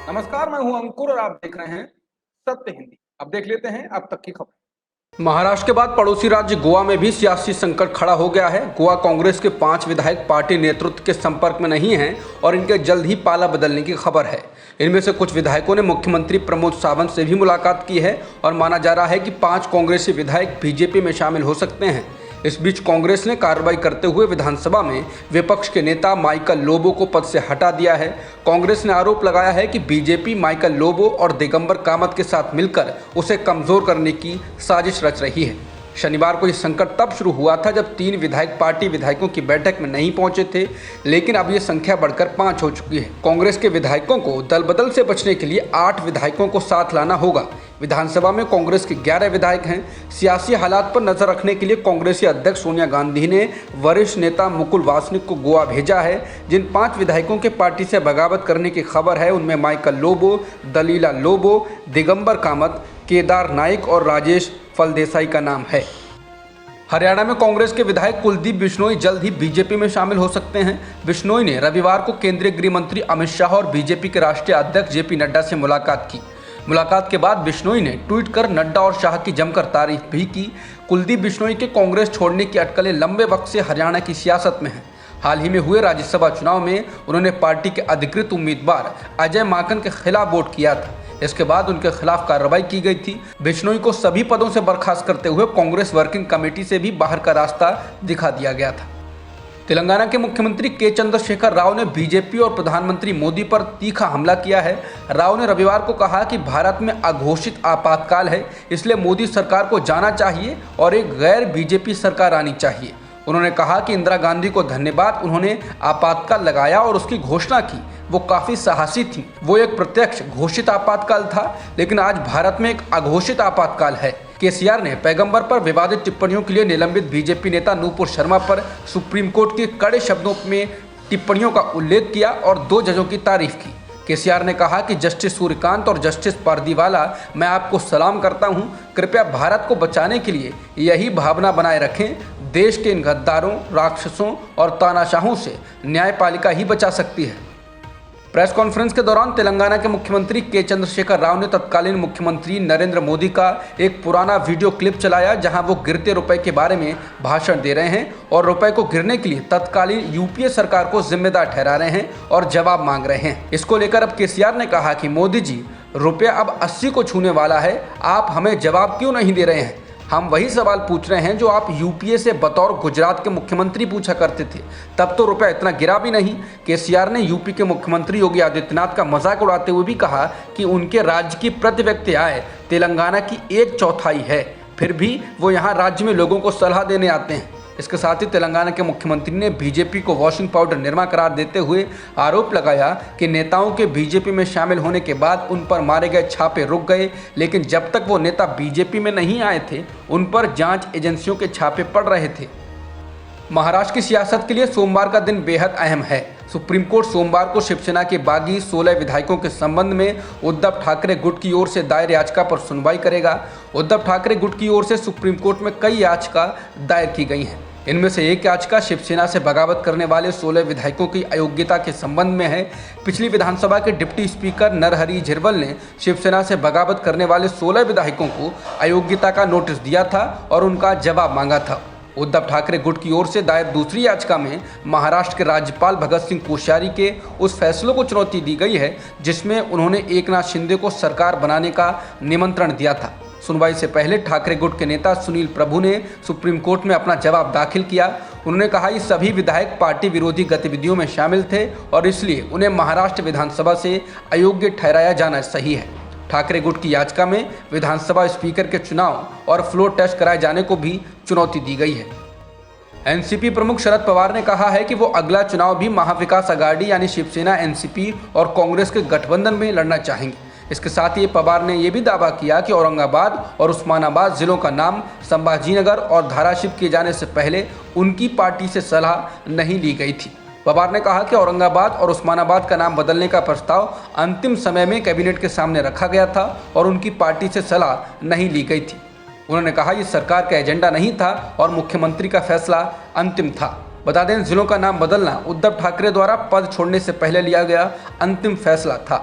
नमस्कार, मैं हूं अंकुर और आप देख रहे हैं सत्य हिंदी। अब देख लेते हैं अब तक की खबर। महाराष्ट्र के बाद पड़ोसी राज्य गोवा में भी सियासी संकट खड़ा हो गया है। गोवा कांग्रेस के 5 विधायक पार्टी नेतृत्व के संपर्क में नहीं हैं और इनके जल्द ही पाला बदलने की खबर है। इनमें से कुछ विधायकों ने मुख्यमंत्री प्रमोद सावंत से भी मुलाकात की है और माना जा रहा है कि 5 कांग्रेसी विधायक बीजेपी में शामिल हो सकते हैं। इस बीच कांग्रेस ने कार्रवाई करते हुए विधानसभा में विपक्ष के नेता माइकल लोबो को पद से हटा दिया है। कांग्रेस ने आरोप लगाया है कि बीजेपी माइकल लोबो और दिगंबर कामत के साथ मिलकर उसे कमजोर करने की साजिश रच रही है। शनिवार को यह संकट तब शुरू हुआ था जब 3 विधायक पार्टी विधायकों की बैठक में नहीं पहुंचे थे, लेकिन अब यह संख्या बढ़कर 5 हो चुकी है। कांग्रेस के विधायकों को दल बदल से बचने के लिए 8 विधायकों को साथ लाना होगा। विधानसभा में कांग्रेस के 11 विधायक हैं। सियासी हालात पर नजर रखने के लिए कांग्रेसी अध्यक्ष सोनिया गांधी ने वरिष्ठ नेता मुकुल वासनिक को गोवा भेजा है। जिन 5 विधायकों के पार्टी से बगावत करने की खबर है उनमें माइकल लोबो, दलीला लोबो, दिगंबर कामत, केदार नाइक और राजेश फलदेसाई का नाम है। हरियाणा में कांग्रेस के विधायक कुलदीप बिश्नोई जल्द ही बीजेपी में शामिल हो सकते हैं। बिश्नोई ने रविवार को केंद्रीय गृह मंत्री अमित शाह और बीजेपी के राष्ट्रीय अध्यक्ष जेपी नड्डा से मुलाकात की। मुलाकात के बाद बिश्नोई ने ट्वीट कर नड्डा और शाह की जमकर तारीफ भी की। कुलदीप बिश्नोई के कांग्रेस छोड़ने की अटकलें लंबे वक्त से हरियाणा की सियासत में हैं। हाल ही में हुए राज्यसभा चुनाव में उन्होंने पार्टी के अधिकृत उम्मीदवार अजय माकन के खिलाफ वोट किया था। इसके बाद उनके खिलाफ कार्रवाई की गई थी। बिश्नोई को सभी पदों से बर्खास्त करते हुए कांग्रेस वर्किंग कमेटी से भी बाहर का रास्ता दिखा दिया गया था। तेलंगाना के मुख्यमंत्री के चंद्रशेखर राव ने बीजेपी और प्रधानमंत्री मोदी पर तीखा हमला किया है। राव ने रविवार को कहा कि भारत में अघोषित आपातकाल है, इसलिए मोदी सरकार को जाना चाहिए और एक गैर बीजेपी सरकार आनी चाहिए। उन्होंने कहा कि इंदिरा गांधी को धन्यवाद, उन्होंने आपातकाल लगाया और उसकी घोषणा की। वो काफ़ी साहसी थी। वो एक प्रत्यक्ष घोषित आपातकाल था, लेकिन आज भारत में एक अघोषित आपातकाल है। केसीआर ने पैगंबर पर विवादित टिप्पणियों के लिए निलंबित बीजेपी नेता नूपुर शर्मा पर सुप्रीम कोर्ट के कड़े शब्दों में टिप्पणियों का उल्लेख किया और 2 जजों की तारीफ की। केसीआर ने कहा कि जस्टिस सूर्यकांत और जस्टिस पारदीवाला, मैं आपको सलाम करता हूं। कृपया भारत को बचाने के लिए यही भावना बनाए रखें। देश के इन गद्दारों, राक्षसों और तानाशाहों से न्यायपालिका ही बचा सकती है। प्रेस कॉन्फ्रेंस के दौरान तेलंगाना के मुख्यमंत्री के चंद्रशेखर राव ने तत्कालीन मुख्यमंत्री नरेंद्र मोदी का एक पुराना वीडियो क्लिप चलाया, जहां वो गिरते रुपए के बारे में भाषण दे रहे हैं और रुपए को गिरने के लिए तत्कालीन यूपीए सरकार को जिम्मेदार ठहरा रहे हैं और जवाब मांग रहे हैं। इसको लेकर अब केसीआर ने कहा कि मोदी जी, रुपया अब 80 को छूने वाला है, आप हमें जवाब क्यों नहीं दे रहे हैं? हम वही सवाल पूछ रहे हैं जो आप यूपीए से बतौर गुजरात के मुख्यमंत्री पूछा करते थे, तब तो रुपया इतना गिरा भी नहीं। केसीआर ने यूपी के मुख्यमंत्री योगी आदित्यनाथ का मजाक उड़ाते हुए भी कहा कि उनके राज्य की प्रति व्यक्ति आय तेलंगाना की 1/4 है, फिर भी वो यहाँ राज्य में लोगों को सलाह देने आते हैं। इसके साथ ही तेलंगाना के मुख्यमंत्री ने बीजेपी को वॉशिंग पाउडर निरमा करार देते हुए आरोप लगाया कि नेताओं के बीजेपी में शामिल होने के बाद उन पर मारे गए छापे रुक गए, लेकिन जब तक वो नेता बीजेपी में नहीं आए थे उन पर जांच एजेंसियों के छापे पड़ रहे थे। महाराष्ट्र की सियासत के लिए सोमवार का दिन बेहद अहम है। सुप्रीम कोर्ट सोमवार को शिवसेना के बागी 16 विधायकों के संबंध में उद्धव ठाकरे गुट की ओर से दायर याचिका पर सुनवाई करेगा। उद्धव ठाकरे गुट की ओर से सुप्रीम कोर्ट में कई याचिका दायर की गई हैं। इनमें से एक याचिका शिवसेना से बगावत करने वाले 16 विधायकों की अयोग्यता के संबंध में है। पिछली विधानसभा के डिप्टी स्पीकर नरहरि झिरवल ने शिवसेना से बगावत करने वाले 16 विधायकों को अयोग्यता का नोटिस दिया था और उनका जवाब मांगा था। उद्धव ठाकरे गुट की ओर से दायर दूसरी याचिका में महाराष्ट्र के राज्यपाल भगत सिंह कोश्यारी के उस फैसलों को चुनौती दी गई है जिसमें उन्होंने एकनाथ शिंदे को सरकार बनाने का निमंत्रण दिया था। सुनवाई से पहले ठाकरे गुट के नेता सुनील प्रभु ने सुप्रीम कोर्ट में अपना जवाब दाखिल किया। उन्होंने कहा कि सभी विधायक पार्टी विरोधी गतिविधियों में शामिल थे और इसलिए उन्हें महाराष्ट्र विधानसभा से अयोग्य ठहराया जाना सही है। ठाकरे गुट की याचिका में विधानसभा स्पीकर के चुनाव और फ्लोर टेस्ट कराए जाने को भी चुनौती दी गई है। एनसीपी प्रमुख शरद पवार ने कहा है कि वो अगला चुनाव भी महाविकास अघाड़ी यानी शिवसेना, एनसीपी और कांग्रेस के गठबंधन में लड़ना चाहेंगे। इसके साथ ही पवार ने यह भी दावा किया कि औरंगाबाद और उस्मानाबाद जिलों का नाम संभाजीनगर और धाराशिव किए जाने से पहले उनकी पार्टी से सलाह नहीं ली गई थी। पवार ने कहा कि औरंगाबाद और उस्मानाबाद का नाम बदलने का प्रस्ताव अंतिम समय में कैबिनेट के सामने रखा गया था और उनकी पार्टी से सलाह नहीं ली गई थी। उन्होंने कहा ये सरकार का एजेंडा नहीं था और मुख्यमंत्री का फैसला अंतिम था। बता दें, जिलों का नाम बदलना उद्धव ठाकरे द्वारा पद छोड़ने से पहले लिया गया अंतिम फैसला था।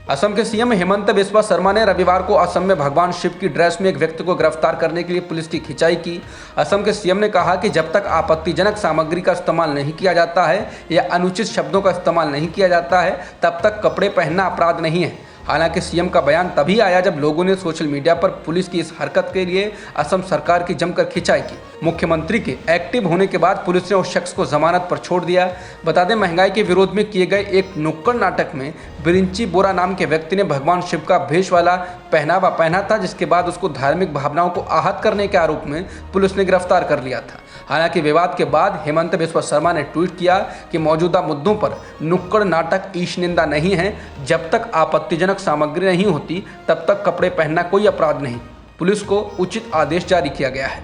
असम के सीएम हेमंत बिस्वा शर्मा ने रविवार को असम में भगवान शिव की ड्रेस में एक व्यक्ति को गिरफ्तार करने के लिए पुलिस की खिंचाई की। असम के सीएम ने कहा कि जब तक आपत्तिजनक सामग्री का इस्तेमाल नहीं किया जाता है या अनुचित शब्दों का इस्तेमाल नहीं किया जाता है तब तक कपड़े पहनना अपराध नहीं है। हालांकि सीएम का बयान तभी आया जब लोगों ने सोशल मीडिया पर पुलिस की इस हरकत के लिए असम सरकार की जमकर खिंचाई की। मुख्यमंत्री के एक्टिव होने के बाद पुलिस ने उस शख्स को जमानत पर छोड़ दिया। बता दें, महंगाई के विरोध में किए गए एक नुक्कड़ नाटक में बिरिंची बोरा नाम के व्यक्ति ने भगवान शिव का भेष वाला पहनावा पहना था, जिसके बाद उसको धार्मिक भावनाओं को आहत करने के आरोप में पुलिस ने गिरफ्तार कर लिया था। हालांकि विवाद के बाद हेमंत बिस्वा शर्मा ने ट्वीट किया कि मौजूदा मुद्दों पर नुक्कड़ नाटक ईश निंदा नहीं है। जब तक आपत्तिजनक सामग्री नहीं होती तब तक कपड़े पहनना कोई अपराध नहीं। पुलिस को उचित आदेश जारी किया गया है।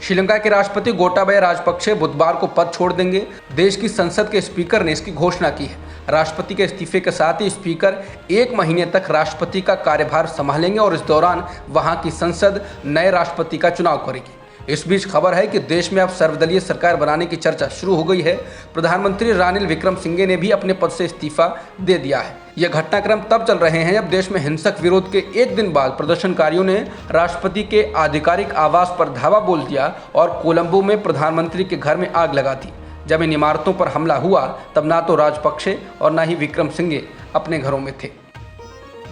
श्रीलंका के राष्ट्रपति गोटाबया राजपक्षे बुधवार को पद छोड़ देंगे। देश की संसद के स्पीकर ने इसकी घोषणा की है। राष्ट्रपति के इस्तीफे के साथ ही स्पीकर 1 महीने तक राष्ट्रपति का कार्यभार संभालेंगे और इस दौरान वहां की संसद नए राष्ट्रपति का चुनाव करेगी। इस बीच खबर है कि देश में अब सर्वदलीय सरकार बनाने की चर्चा शुरू हो गई है। प्रधानमंत्री रानिल विक्रमसिंघे ने भी अपने पद से इस्तीफा दे दिया है। यह घटनाक्रम तब चल रहे हैं जब देश में हिंसक विरोध के एक दिन बाद प्रदर्शनकारियों ने राष्ट्रपति के आधिकारिक आवास पर धावा बोल दिया और कोलंबो में प्रधानमंत्री के घर में आग लगा दी। जब इन इमारतों पर हमला हुआ तब ना तो राजपक्षे और ना ही विक्रमसिंघे अपने घरों में थे।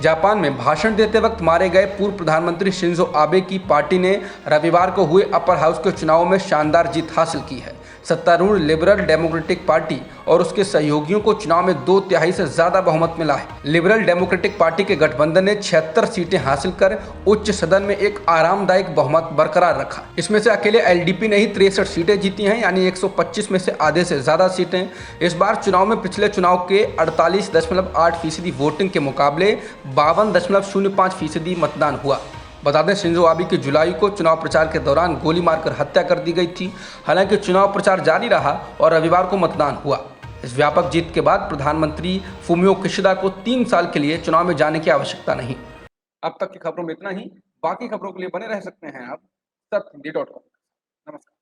जापान में भाषण देते वक्त मारे गए पूर्व प्रधानमंत्री शिंजो आबे की पार्टी ने रविवार को हुए अपर हाउस के चुनाव में शानदार जीत हासिल की है। सत्तारूढ़ लिबरल डेमोक्रेटिक पार्टी और उसके सहयोगियों को चुनाव में 2/3 से ज्यादा बहुमत मिला है। लिबरल डेमोक्रेटिक पार्टी के गठबंधन ने 76 सीटें हासिल कर उच्च सदन में एक आरामदायक बहुमत बरकरार रखा। इसमें से अकेले एलडीपी ने ही 63 सीटें जीती हैं, यानी 125 में से आधे से ज्यादा सीटें। इस बार चुनाव में पिछले चुनाव के 48.8% वोटिंग के मुकाबले 52.05% मतदान हुआ। बता दें, शिंजो आबे की जुलाई को चुनाव प्रचार के दौरान गोली मारकर हत्या कर दी गई थी। हालांकि चुनाव प्रचार जारी रहा और रविवार को मतदान हुआ। इस व्यापक जीत के बाद प्रधानमंत्री फुमियो किशिदा को 3 साल के लिए चुनाव में जाने की आवश्यकता नहीं। अब तक की खबरों में इतना ही। बाकी खबरों के लिए बने रह सकते हैं आप सत्य हिंदी.com। नमस्कार।